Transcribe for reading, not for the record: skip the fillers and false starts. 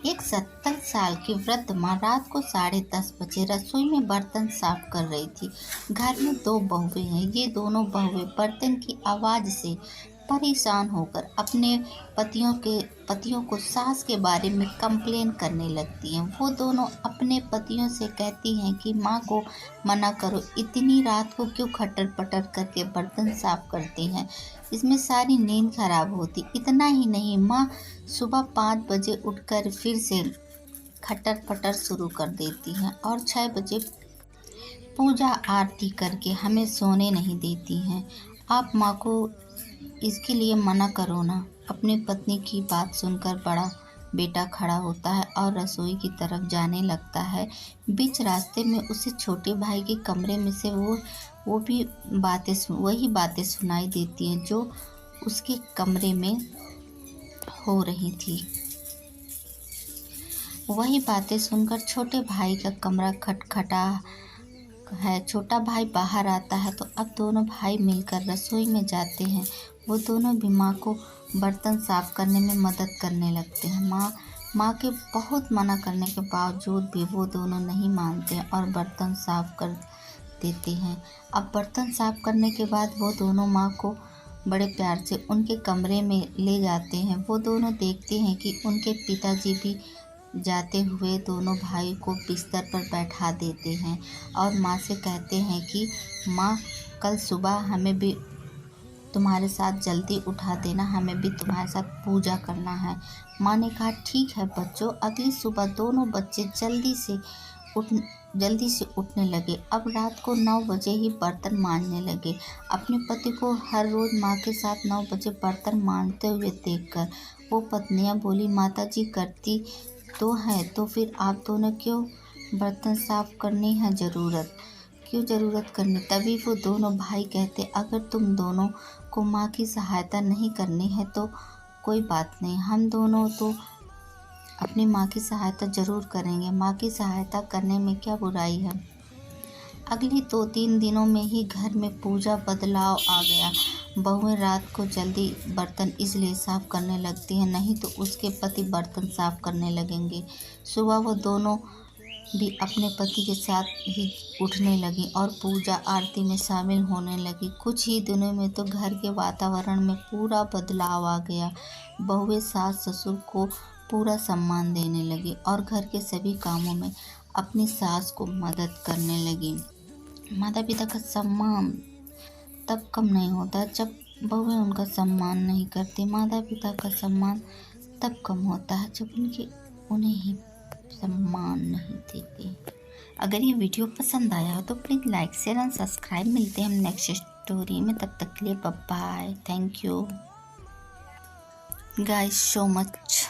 एक 70 साल की वृद्ध माँ रात को 10:30 बजे रसोई में बर्तन साफ कर रही थी। घर में दो बहुएं हैं। ये दोनों बहुएं बर्तन की आवाज से परेशान होकर अपने पतियों को सास के बारे में कंप्लेन करने लगती हैं। वो दोनों अपने पतियों से कहती हैं कि माँ को मना करो, इतनी रात को क्यों खटर पटर करके बर्तन साफ करती हैं, इसमें सारी नींद खराब होती। इतना ही नहीं, माँ सुबह 5 बजे उठकर फिर से खटर पटर शुरू कर देती हैं और 6 बजे पूजा आरती करके हमें सोने नहीं देती हैं। आप माँ को इसके लिए मना करो ना। अपनी पत्नी की बात सुनकर बड़ा बेटा खड़ा होता है और रसोई की तरफ जाने लगता है। बीच रास्ते में उसे छोटे भाई के कमरे में से वो भी वही बातें सुनाई देती हैं जो उसके कमरे में हो रही थी। वही बातें सुनकर छोटे भाई का कमरा खटखटा है। छोटा भाई बाहर आता है तो अब दोनों भाई मिलकर रसोई में जाते हैं। वो दोनों भी माँ को बर्तन साफ करने में मदद करने लगते हैं। माँ के बहुत मना करने के बावजूद भी वो दोनों नहीं मानते और बर्तन साफ कर देते हैं। अब बर्तन साफ करने के बाद वो दोनों माँ को बड़े प्यार से उनके कमरे में ले जाते हैं। वो दोनों देखते हैं कि उनके पिताजी भी जाते हुए दोनों भाई को बिस्तर पर बैठा देते हैं और माँ से कहते हैं कि माँ, कल सुबह हमें भी तुम्हारे साथ जल्दी उठा देना, हमें भी तुम्हारे साथ पूजा करना है। माँ ने कहा ठीक है बच्चों। अगली सुबह दोनों बच्चे जल्दी से उठने लगे। अब रात को 9 बजे ही बर्तन मांजने लगे। अपने पति को हर रोज माँ के साथ 9 बजे बर्तन मांजते हुए देखकर वो पत्नियां बोली, माता जी करती तो है तो फिर आप दोनों क्यों बर्तन साफ करनी है ज़रूरत करनी। तभी वो दोनों भाई कहते, अगर तुम दोनों को माँ की सहायता नहीं करनी है तो कोई बात नहीं, हम दोनों तो अपनी माँ की सहायता ज़रूर करेंगे। माँ की सहायता करने में क्या बुराई है। अगले 2-3 दिनों में ही घर में पूजा बदलाव आ गया। बहुएं रात को जल्दी बर्तन इसलिए साफ करने लगती हैं, नहीं तो उसके पति बर्तन साफ करने लगेंगे। सुबह वो दोनों भी अपने पति के साथ ही उठने लगी और पूजा आरती में शामिल होने लगी। कुछ ही दिनों में तो घर के वातावरण में पूरा बदलाव आ गया। बहुएं सास ससुर को पूरा सम्मान देने लगी और घर के सभी कामों में अपनी सास को मदद करने लगी। माता पिता का सम्मान तब कम नहीं होता जब बहुएं उनका सम्मान नहीं करती। माता पिता का सम्मान तब कम होता है जब उन्हें ही सम्मान नहीं देते। अगर ये वीडियो पसंद आया हो तो please like share and subscribe. मिलते हैं हम नेक्स्ट स्टोरी में, तब तक के लिए bye bye. Thank you guys so much.